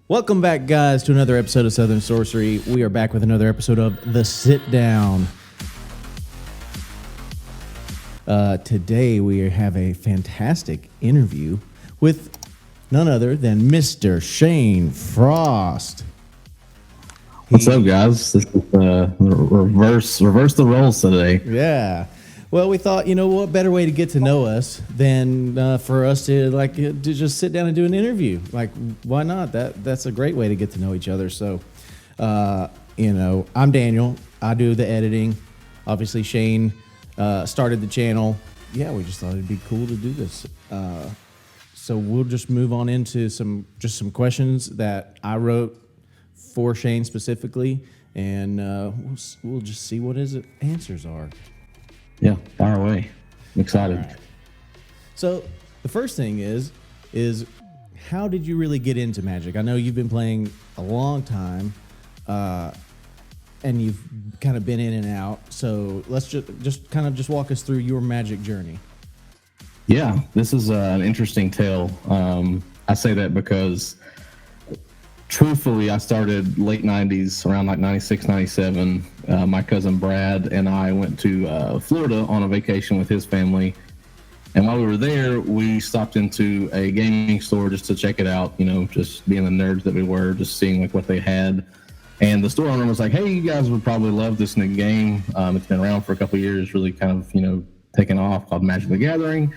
Welcome back, guys, to another episode of Southern Sorcery. We are back with another episode of The Sit Down. Today, we have a fantastic interview with none other than Mr. Shane Frost. What's up, guys? This is reverse the roles today. Yeah. Well, we thought, what better way to get to know us than for us to just sit down and do an interview? Like, why not? That's a great way to get to know each other. So, I'm Daniel. I do the editing. Obviously, Shane started the channel. Yeah, we just thought it'd be cool to do this. So we'll just move on into some questions that I wrote for Shane specifically, and we'll just see what his answers are. Yeah, fire away. I'm excited. Right. So the first thing is how did you really get into Magic? I know you've been playing a long time, and you've kind of been in and out. So let's just walk us through your Magic journey. Yeah, this is an interesting tale. I say that because truthfully, I started late 90s, around like 96, 97. My cousin Brad and I went to Florida on a vacation with his family. And while we were there, we stopped into a gaming store just to check it out, just being the nerds that we were, just seeing like what they had. And the store owner was like, hey, you guys would probably love this new game. It's been around for a couple of years, really kind of, taking off, called Magic the Gathering.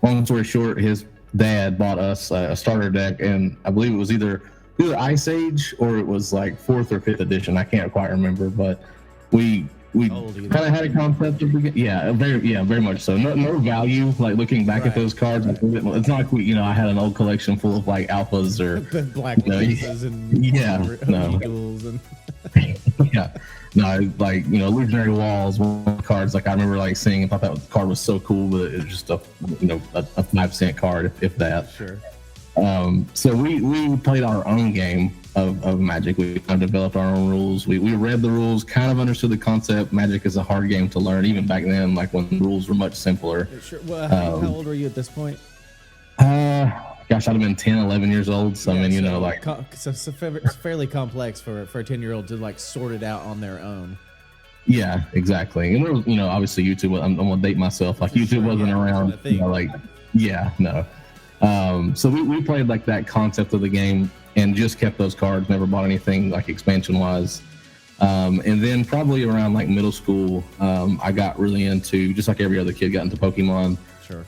Long story short, his dad bought us a starter deck, and I believe it was either Ice Age or it was like 4th or 5th edition. I can't quite remember, but we kind of had a concept of very much so. No value, like looking back at those cards. It's not like I had an old collection full of like alphas or black laces and eagles and illusionary walls. One of the cards like I remember like seeing. I thought that card was so cool, but it was just a 5-cent card, if that. Sure. So we played our own game of Magic. We kind of developed our own rules. We read the rules, kind of understood the concept. Magic is a hard game to learn, even back then, like when the rules were much simpler. Sure. Well, how old were you at this point? Gosh, I'd have been 10, 11 years old. So, I mean, it's fairly complex for a 10-year-old to like sort it out on their own. Yeah, exactly. And there was, obviously YouTube, I'm going to date myself. Like YouTube wasn't around, so we played like that concept of the game and just kept those cards, never bought anything like expansion wise. And then probably around like middle school, I got really into, just like every other kid, got into Pokemon. Sure.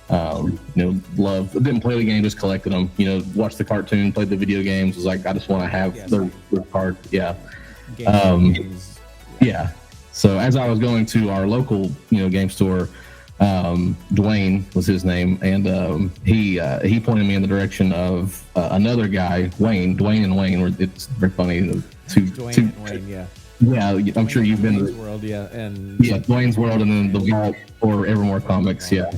Didn't play the game, just collected them, watched the cartoon, played the video games, was like, I just want to have their card. Yeah. Yeah. So as I was going to our local, game store, Dwayne was his name, and he pointed me in the direction of another guy, Dwayne and Wayne. It's very funny. Dwayne and Wayne, yeah. Yeah, I'm sure you've been to World, and Dwayne's World, and then the Vault or Evermore Comics, yeah.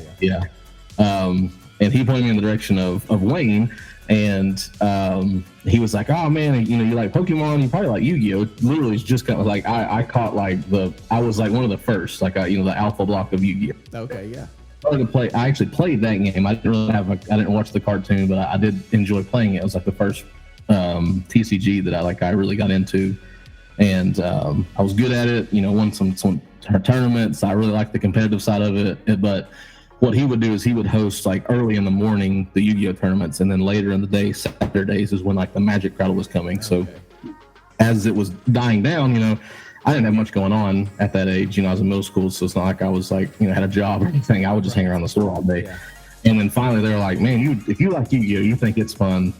And he pointed me in the direction of Wayne, and he was like, "Oh man, you like Pokemon, you probably like Yu-Gi-Oh." Literally, it's just kind of like I caught like I was like one of the first, like the alpha block of Yu-Gi-Oh. Okay, yeah. I actually played that game. I didn't watch the cartoon, but I did enjoy playing it. It was like the first TCG that I really got into, and I was good at it. Won some tournaments. I really liked the competitive side of it, but what he would do is he would host like early in the morning the Yu-Gi-Oh tournaments, and then later in the day, Saturdays is when like the Magic crowd was coming. Okay. So as it was dying down, I didn't have much going on at that age. I was in middle school, so it's not like I was like had a job or anything. I would just hang around the store all day. Yeah. And then finally they're like, man, if you like Yu-Gi-Oh, you think it's fun,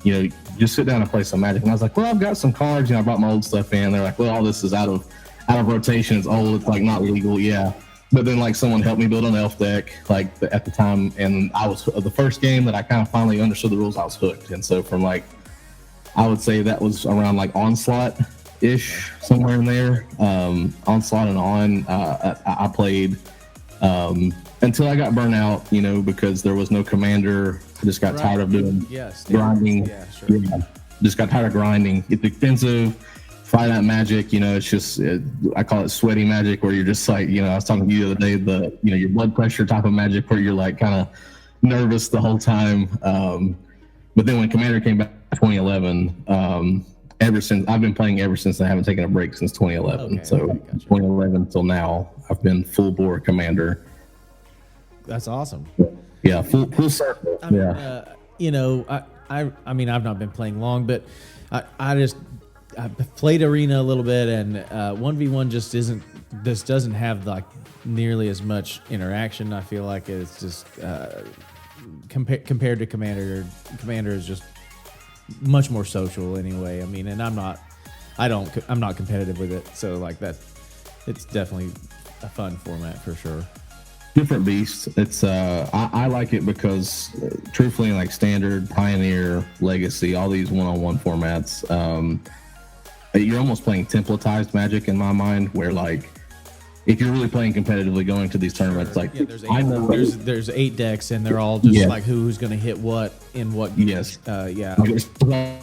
just sit down and play some Magic. And I was like, well, I've got some cards. I brought my old stuff in. They're like, well, all this is out of rotation. It's old. It's like not legal. Yeah. But then like someone helped me build an elf deck at the time, and I was the first game that I kind of finally understood the rules. I was hooked, and so from like I would say that was around like Onslaught ish, somewhere in there. Onslaught and on, I played until I got burnt out, because there was no commander. I just got tired of doing grinding. Yeah, sure. Yeah, just got tired of grinding. It's expensive. Friday Night Magic, it's just, I call it sweaty Magic, where you're just like, I was talking to you the other day, your blood pressure type of Magic, where you're like kind of nervous the whole time. But then when Commander came back in 2011, ever since I've been playing ever since. I haven't taken a break since 2011. Okay, So okay, gotcha. 2011 till now, I've been full bore Commander. That's awesome. Yeah, full circle. I mean, Yeah. you know, I mean, I've not been playing long, but I played Arena a little bit, and 1v1 just doesn't have like nearly as much interaction. I feel like it's just compared to Commander. Commander is just much more social anyway. I mean, and I'm not competitive with it, so like that, it's definitely a fun format for sure. Different beast. It's I like it because truthfully, like Standard, Pioneer, Legacy, all these one-on-one formats, you're almost playing templatized Magic in my mind, where like if you're really playing competitively going to these tournaments, like there's 8 decks, and they're all just like who's going to hit what in what. Yes. Yeah.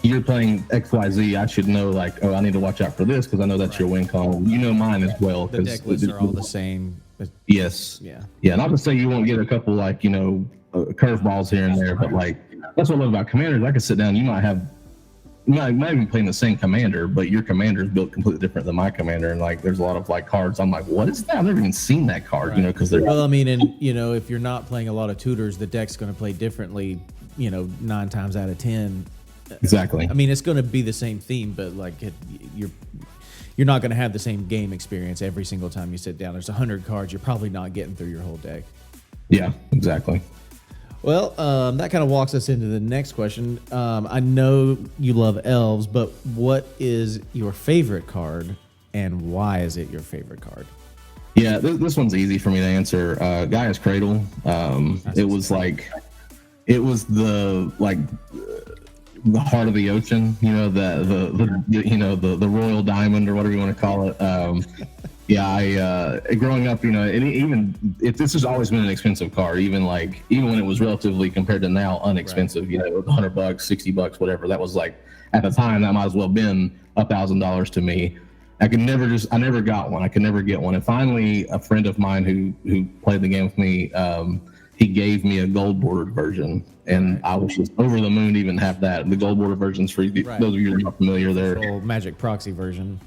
You're playing XYZ. I should know, like, oh, I need to watch out for this because I know that's your win column. You know mine as well. The deck lists are all the same. Yes. Yeah. Yeah. Not to say you won't get a couple, like, curveballs here and there, but like that's what I love about Commanders. I could sit down. You might even playing the same commander, but your commander is built completely different than my commander, and like there's a lot of like cards. I'm like, what is that? I've never even seen that card, because they're. Well, I mean, and if you're not playing a lot of tutors, the deck's going to play differently. 9 times out of 10. Exactly. I mean, it's going to be the same theme, but like you're not going to have the same game experience every single time you sit down. There's 100 cards. You're probably not getting through your whole deck. Yeah, exactly. Well, that kind of walks us into the next question. I know you love elves, but what is your favorite card, and why is it your favorite card? Yeah, this one's easy for me to answer. Gaia's Cradle. It was the heart of the ocean. The royal diamond, or whatever you want to call it. Yeah, growing up, this has always been an expensive card. Even when it was relatively compared to now inexpensive, right. $100, $60, whatever. That was like at the time that might as well have been $1,000 to me. I never got one. I could never get one. And finally, a friend of mine who played the game with me, he gave me a gold bordered version, and I was just over the moon to even have that. The gold bordered versions, for those of you who are not familiar, they're Magic proxy version.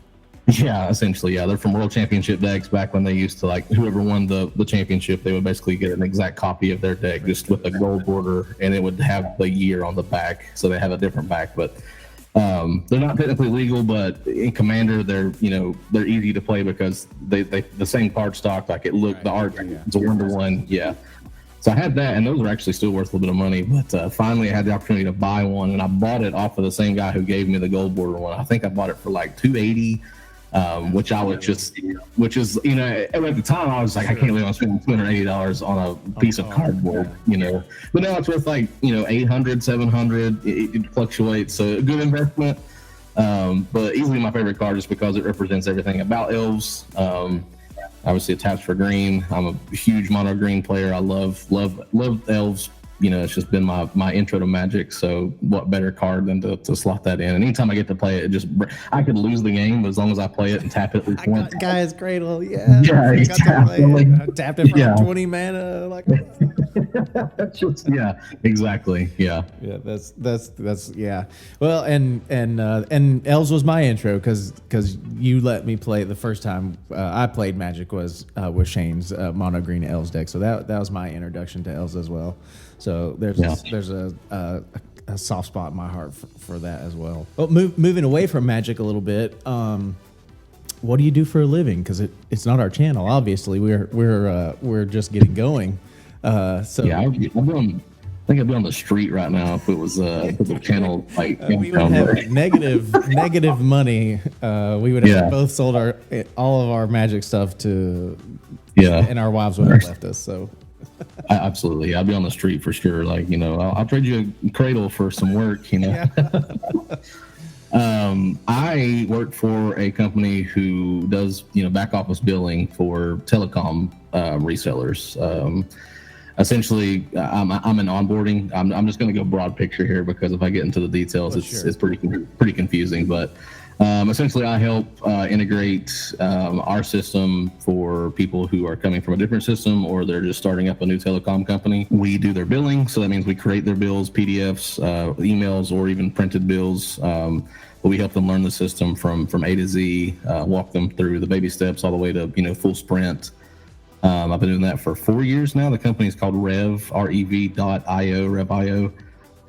Yeah, essentially, yeah. They're from World Championship decks back when they used to, like, whoever won the championship, they would basically get an exact copy of their deck just with a gold border, and it would have the year on the back, so they have a different back. But they're not technically legal, but in Commander, they're easy to play because they the same card stock, like the art, it's a 1-to-1, yeah. So I had that, and those are actually still worth a little bit of money. But finally, I had the opportunity to buy one, and I bought it off of the same guy who gave me the gold border one. I think I bought it for like $280. Which I was at the time I was like, I can't believe I'm spending $280 on a piece of cardboard, but now it's worth like, $800, $700, it fluctuates. So a good investment. But easily my favorite card just because it represents everything about elves. Obviously it taps for green. I'm a huge mono green player. I love elves. It's just been my intro to Magic, so what better card than to slot that in? And anytime I get to play it, I could lose the game, but as long as I play it and tap it at least once. Gaia's Cradle, yeah. Yeah, exactly. I tapped it for 20 mana. Like, yeah, exactly. Yeah. Yeah, that's yeah. Well, and elves was my intro because you let me play the first time I played Magic was with Shane's mono green elves deck, so that was my introduction to elves as well. So there's a soft spot in my heart for that as well. Well, moving away from Magic a little bit, what do you do for a living? Because it's not our channel, obviously. We're just getting going. So yeah, I think I'd be on the street right now if it was the channel. Like we would have negative money. We would have both sold all of our Magic stuff to and our wives would have left us. So. Absolutely, I'd be on the street for sure. Like, I'll trade you a cradle for some work. Yeah. I work for a company who does back office billing for telecom resellers. Essentially, I'm in onboarding. I'm just going to go broad picture here because if I get into the details, it's pretty confusing. But essentially, I help integrate our system for people who are coming from a different system or they're just starting up a new telecom company. We do their billing, so that means we create their bills, PDFs, emails, or even printed bills. but we help them learn the system from A to Z, walk them through the baby steps all the way to, full sprint. I've been doing that for 4 years now. The company is called Rev.io, Rev.io.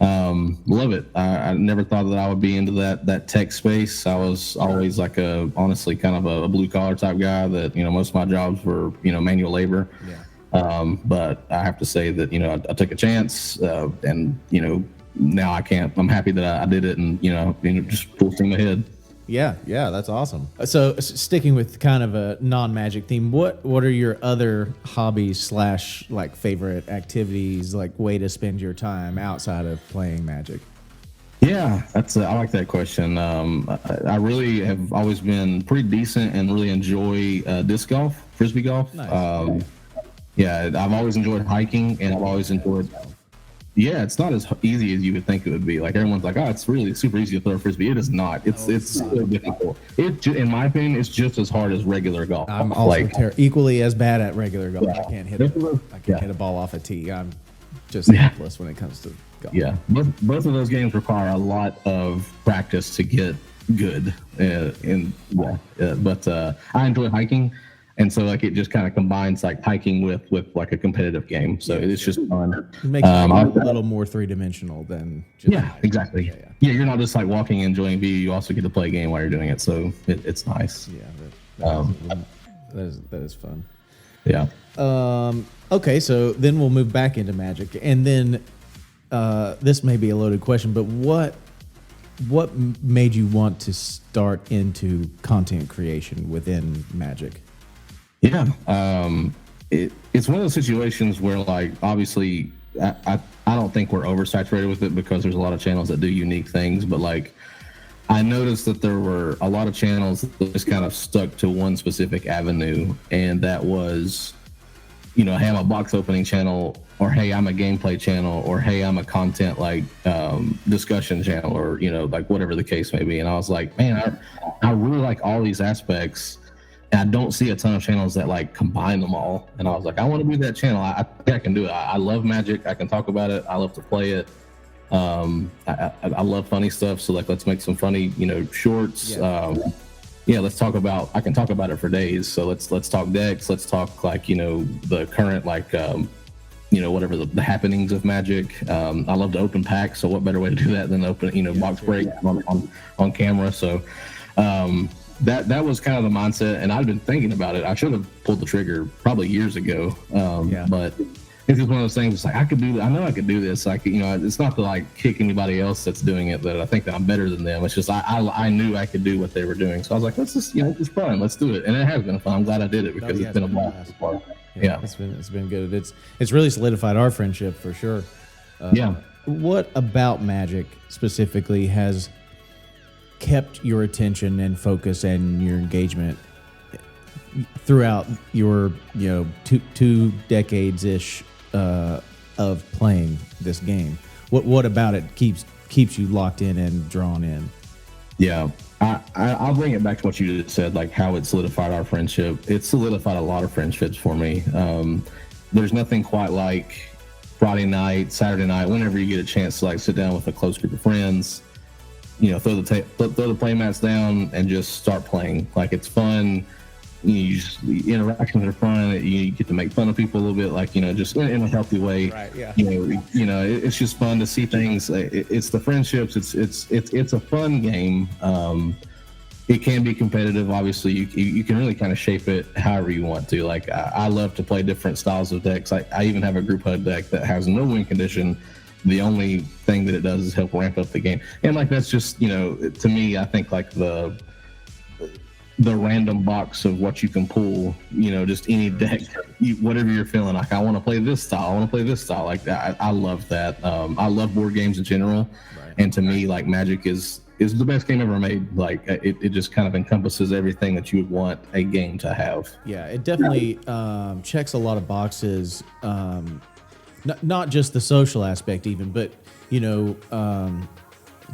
Love it. I never thought that I would be into that tech space. I was always like honestly kind of a blue collar type guy that, most of my jobs were, manual labor. Yeah. But I have to say that, I took a chance, and, now I can't, I'm happy that I did it and, just full steam ahead. Yeah, that's awesome. So sticking with kind of a non-Magic theme, what are your other hobbies / like favorite activities, like way to spend your time outside of playing Magic? Yeah, I like that question. I really have always been pretty decent and really enjoy disc golf, frisbee golf. Nice. Yeah, I've always enjoyed hiking, and I've always enjoyed. Yeah, it's not as easy as you would think it would be. Like everyone's like, oh, it's really super easy to throw a frisbee. It is not. It's so difficult. In my opinion, it's just as hard as regular golf. I'm also equally as bad at regular golf. Yeah. I can't hit hit a ball off a tee. I'm just helpless when it comes to golf. Yeah, both of those games require a lot of practice to get good. But I enjoy hiking. And so like it just kind of combines like hiking with like a competitive game. So it's just fun. It makes it a little more three-dimensional than just exactly. Yeah, you're not just like walking and enjoying view. You also get to play a game while you're doing it. So it's nice. Yeah, that is fun. Yeah. Okay, so then we'll move back into Magic. And then this may be a loaded question, but what made you want to start into content creation within Magic? Yeah, it's one of those situations where, like, obviously, I don't think we're oversaturated with it because there's a lot of channels that do unique things. But like, I noticed that there were a lot of channels that just kind of stuck to one specific avenue, and that was, hey, I'm a box opening channel, or hey, I'm a gameplay channel, or hey, I'm a content like discussion channel, or like whatever the case may be. And I was like, man, I really like all these aspects. And I don't see a ton of channels that like combine them all. And I was like, I want to be that channel. I think I can do it. I love Magic. I can talk about it. I love to play it. I love funny stuff. So like, let's make some funny, shorts. Let's talk about. I can talk about it for days. So let's talk decks. Let's talk like the current like whatever the happenings of Magic. I love to open packs. So what better way to do that than open box break on camera. So. That was kind of the mindset, and I've been thinking about it. I should have pulled the trigger probably years ago, but it's just one of those things. It's like I could do. I know I could do this. Like it's not to like kick anybody else that's doing it that I think that I'm better than them. It's just I knew I could do what they were doing, so I was like, let's just it's fun. Let's do it, and it has been fun. I'm glad I did it because it's been a blast. Yeah, it's been good. It's really solidified our friendship for sure. What about Magic specifically has kept your attention and focus and your engagement throughout your two decades ish of playing this game? What about it keeps you locked in and drawn in? Yeah, I'll bring it back to what you just said, like how it solidified our friendship. It solidified a lot of friendships for me. There's nothing quite like Friday night, Saturday night, whenever you get a chance to like sit down with a close group of friends, throw the play mats down and just start playing. Like it's fun. The interactions are fun. You get to make fun of people a little bit, like just in a healthy way. Right. Yeah. It's just fun to see things. It's the friendships. It's a fun game. It can be competitive. Obviously, you can really kind of shape it however you want to. Like I love to play different styles of decks. I even have a group HUD deck that has no win condition. The only thing that it does is help ramp up the game. And like, that's just, to me, I think like the random box of what you can pull, just any deck, whatever you're feeling like, I want to play this style. I want to play this style. Like I love that. I love board games in general. Right. And to me, like Magic is the best game ever made. Like it just kind of encompasses everything that you would want a game to have. Yeah, it definitely checks a lot of boxes. Not just the social aspect even, but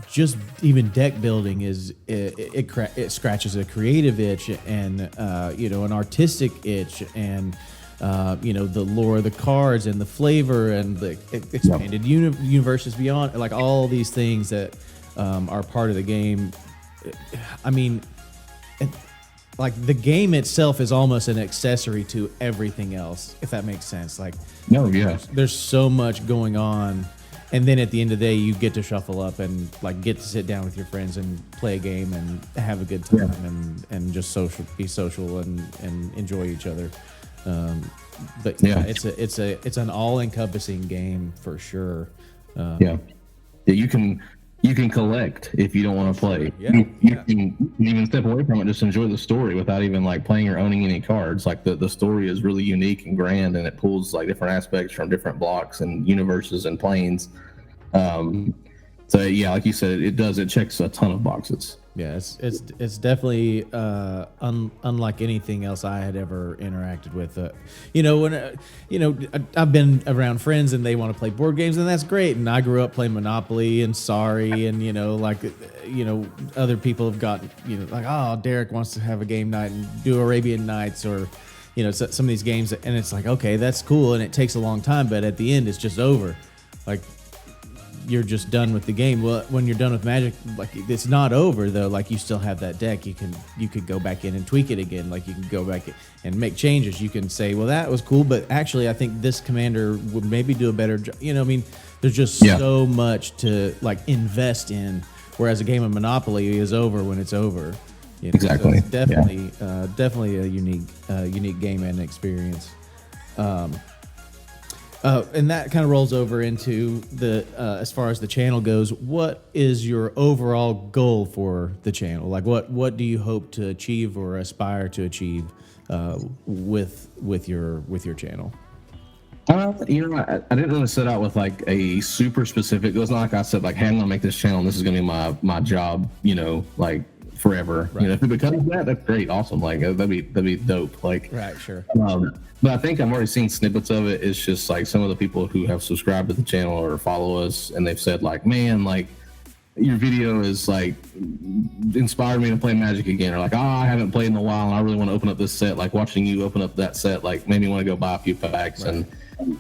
just even deck building it scratches a creative itch and an artistic itch and the lore of the cards and the flavor and the expanded universes beyond, like all these things that are part of the game I mean, like the game itself is almost an accessory to everything else, if that makes sense. Like, No, yeah, there's so much going on, and then at the end of the day, you get to shuffle up and like get to sit down with your friends and play a game and have a good time and just be social and enjoy each other. But yeah, it's an all-encompassing game for sure. Yeah, you can collect if you don't want to play. Yeah, You can even step away from it, just enjoy the story without even like playing or owning any cards. Like the story is really unique and grand, and it pulls like different aspects from different blocks and universes and planes. So yeah, like you said, it checks a ton of boxes. Yeah, it's definitely unlike anything else I had ever interacted with. I've been around friends and they want to play board games, and that's great. And I grew up playing Monopoly and Sorry, and other people have got like, oh, Derek wants to have a game night and do Arabian Nights, or some of these games, and it's like, okay, that's cool, and it takes a long time, but at the end it's just over. Like, you're just done with the game. Well, when you're done with Magic, like, it's not over though. Like, you still have that deck. You could go back in and tweak it again. Like, you can go back and make changes. You can say, well, that was cool, but actually I think this commander would maybe do a better job. I mean, there's just so much to like invest in, whereas a game of Monopoly is over when it's over. Exactly. So it's definitely a unique game and experience. And that kind of rolls over into the as far as the channel goes. What is your overall goal for the channel? Like, what do you hope to achieve or aspire to achieve with your channel? I didn't really set out with like a super specific. It was not like I said like, hey, I'm gonna make this channel and this is gonna be my job. Like forever. Right. If it becomes that, that's great, awesome. Like that'd be dope. Like, right, sure. But I think I've already seen snippets of it. It's just like some of the people who have subscribed to the channel or follow us, and they've said like, man, like your video is like inspired me to play Magic again, or like, I haven't played in a while and I really want to open up this set. Like watching you open up that set like made me want to go buy a few packs. Right. And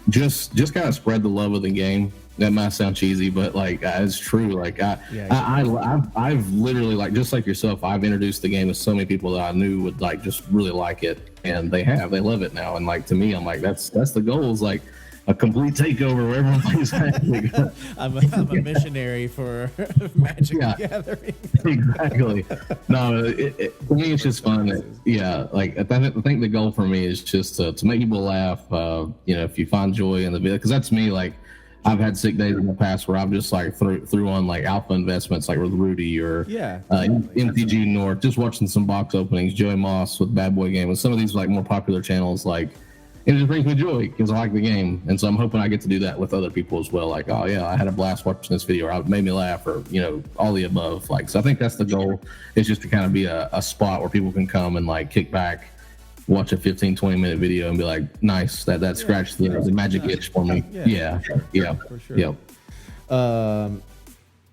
just kind of spread the love of the game. That might sound cheesy, but like it's true. Like I've literally, like, just like yourself, I've introduced the game to so many people that I knew would like just really like it, and they love it now. And like, to me, I'm like, that's the goal, is like a complete takeover where everyone plays Magic. I'm a missionary for Magic Gathering. Exactly. No, for me it's just fun. Yeah, like I think the goal for me is just to make people laugh. If you find joy in the video, because that's me. Like, I've had sick days in the past where I've just like threw on like alpha investments, like with Rudy or MTG North, just watching some box openings, Joey Moss with Bad Boy Game, and some of these like more popular channels. Like, it just brings me joy because I like the game, and so I'm hoping I get to do that with other people as well. Like, oh yeah, I had a blast watching this video, or it made me laugh, or all the above. Like, so I think that's the goal, is just to kind of be a spot where people can come and like kick back, watch a 15-20 minute video and be like, nice, that scratched the Magic itch for me. Yeah, for sure. Yep.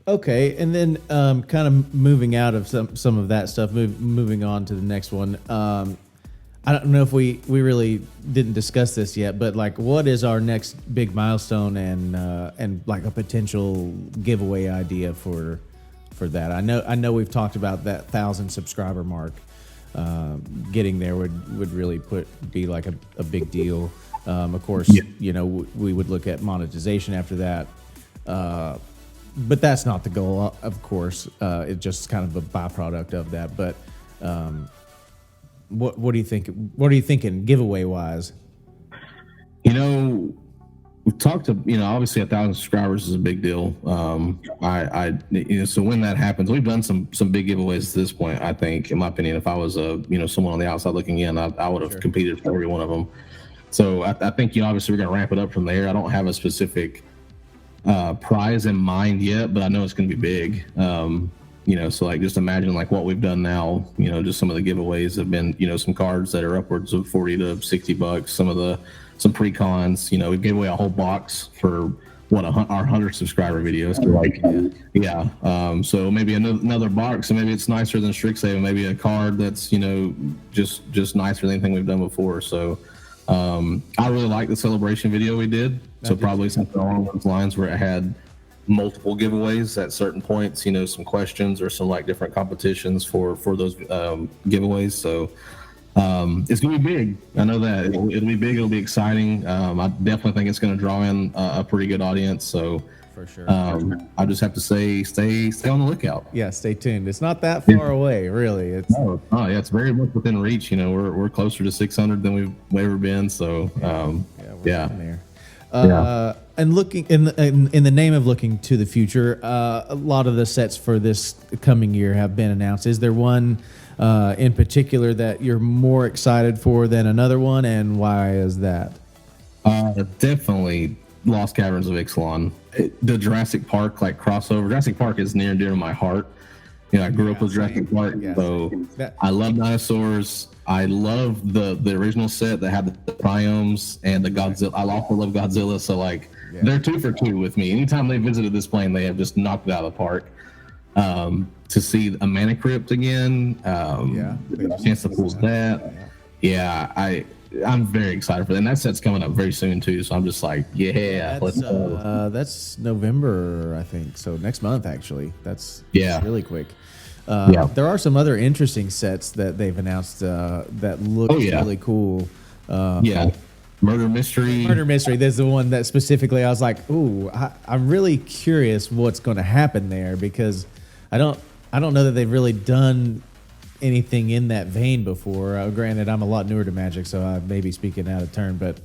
Okay, and then kind of moving out of some of that stuff, moving on to the next one. I don't know if we really didn't discuss this yet, but like, what is our next big milestone and like a potential giveaway idea for that? I know we've talked about that 1,000 subscriber mark. Getting there would really be like a big deal. Of course, we would look at monetization after that, but that's not the goal. Of course, it's just kind of a byproduct of that. But what do you think? What are you thinking giveaway wise? We've talked to, obviously 1,000 subscribers is a big deal. So when that happens, we've done some big giveaways at this point. I think, in my opinion, if I was someone on the outside looking in, I would have competed for every one of them. So I think, obviously we're going to ramp it up from there. I don't have a specific prize in mind yet, but I know it's going to be big. So like, just imagine like what we've done now, just some of the giveaways have been, some cards that are upwards of $40 to $60, some pre-cons, we gave away a whole box for our 100 subscriber videos. So maybe another box, and maybe it's nicer than Strixhaven, maybe a card that's, just nicer than anything we've done before. So I really like the celebration video we did. So probably something along those lines where it had multiple giveaways at certain points, some questions or some like different competitions for those giveaways. So it's gonna be big. I know that it'll be big. It'll be exciting. I definitely think it's gonna draw in a pretty good audience. So For sure. I just have to say, stay on the lookout. Yeah, stay tuned. It's not that far away, really. It's Oh yeah, it's very much within reach. We're closer to 600 than we've ever been. So we're getting there. Yeah. And looking in the name of looking to the future, a lot of the sets for this coming year have been announced. Is there one in particular that you're more excited for than another one, and why is that? Definitely Lost Caverns of Ixalan. The Jurassic Park like crossover. Jurassic Park is near and dear to my heart. I grew up with Jurassic Park, so I love dinosaurs. I love the original set that had the Priomes and the Godzilla. I also love Godzilla, so they're 2 for 2 with me. Anytime they visited this plane, they have just knocked it out of the park. To see a Mana Crypt again, the chance to pull that. I'm very excited for that. And that set's coming up very soon too. So I'm just like, let's go. That's November, I think. So next month, actually. That's really quick. There are some other interesting sets that they've announced that look really cool. Murder Mystery. Murder Mystery. There's the one that specifically I was like, ooh, I'm really curious what's going to happen there, because I don't know that they've really done anything in that vein before. Granted, I'm a lot newer to Magic, so I may be speaking out of turn, but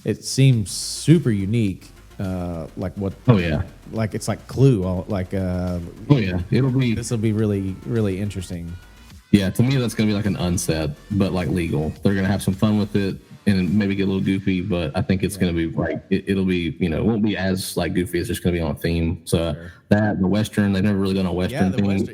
it seems super unique. Like what? Oh yeah. Like it's like Clue. It'll be. This will be really, really interesting. Yeah, to me that's gonna be like an unset, but like legal. They're gonna have some fun with it and maybe get a little goofy, but I think it's gonna be like it'll be it won't be as like goofy. It's just gonna be on theme. So the Western, they've never really done a Western thing.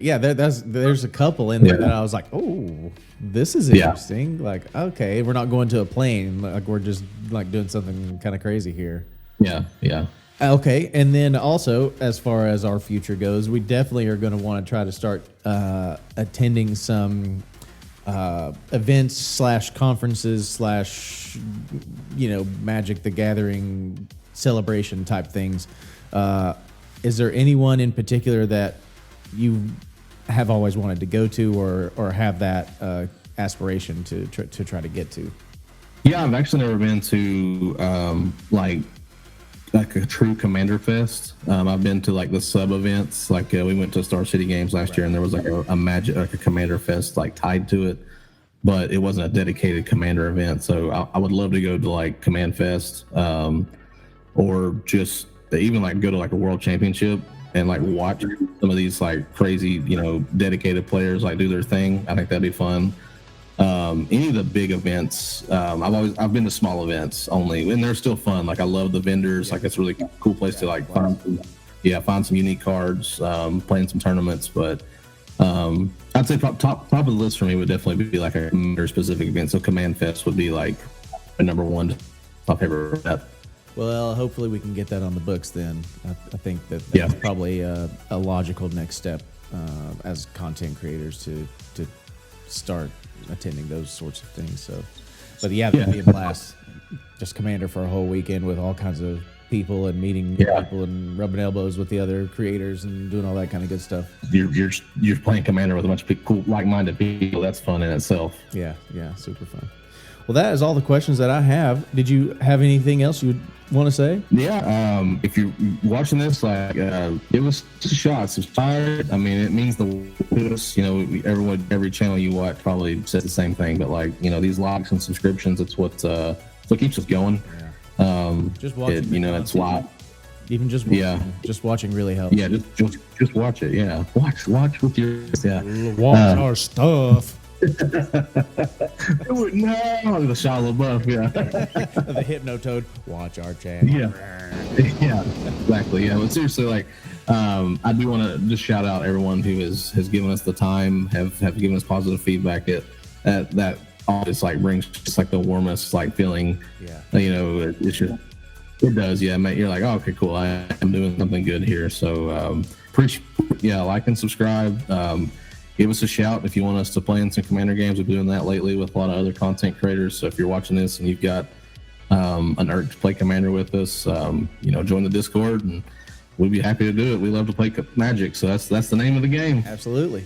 There's a couple in there that I was like, oh, this is interesting. Like, okay, we're not going to a plane. Like we're just like doing something kind of crazy here. Yeah. Okay, and then also, as far as our future goes, we definitely are going to want to try to start attending some events / conferences / Magic the Gathering celebration type things. Is there anyone in particular that you have always wanted to go to or have that aspiration to try to get to? Yeah, I've actually never been to like a true Commander Fest. I've been to like the sub events. Like we went to Star City Games last year, and there was like a Magic, like a Commander Fest like tied to it, but it wasn't a dedicated Commander event. So I would love to go to like Command Fest, or just even like go to like a World Championship and like watch some of these like crazy dedicated players like do their thing. I think that'd be fun. Any of the big events, I've been to small events only, and they're still fun. Like I love the vendors. Like it's a really cool place to like find some unique cards, playing some tournaments. But I'd say top of the list for me would definitely be like a Commander specific event. So Command Fest would be like a number one, top favorite event. Well, hopefully we can get that on the books then. I think that's probably a logical next step as content creators to start attending those sorts of things. So, but that'd be a blast. Just Commander for a whole weekend with all kinds of people and meeting people and rubbing elbows with the other creators and doing all that kind of good stuff. You're playing Commander with a bunch of cool, like-minded people. That's fun in itself. Yeah, super fun. Well, that is all the questions that I have. Did you have anything else you would want to say? Yeah. If you're watching this, give us a shot. Subscribe. I mean, it means the world. Every channel you watch probably says the same thing, but these likes and subscriptions, it's what keeps us going. Yeah. Just watching. It's why. Even just watching, just watching really helps. Yeah, just watch it. Yeah, watch with your watch our stuff. No, the Shia LaBeouf, the Hypnotoad, watch our channel. Yeah, exactly. Yeah, but seriously, I do want to just shout out everyone who has given us the time, have given us positive feedback. That always brings just the warmest feeling. Yeah. It's just, it does. Yeah, man, you're like, oh, okay, cool. I am doing something good here. So appreciate. Yeah, like and subscribe. Give us a shout if you want us to play in some Commander games. We're doing that lately with a lot of other content creators. So if you're watching this and you've got an urge to play Commander with us, join the Discord and we'd be happy to do it. We love to play Magic, so that's the name of the game. Absolutely.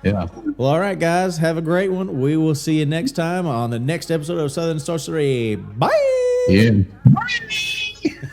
Yeah. Well, all right, guys. Have a great one. We will see you next time on the next episode of Southern Sorcery. Bye. Yeah. Bye.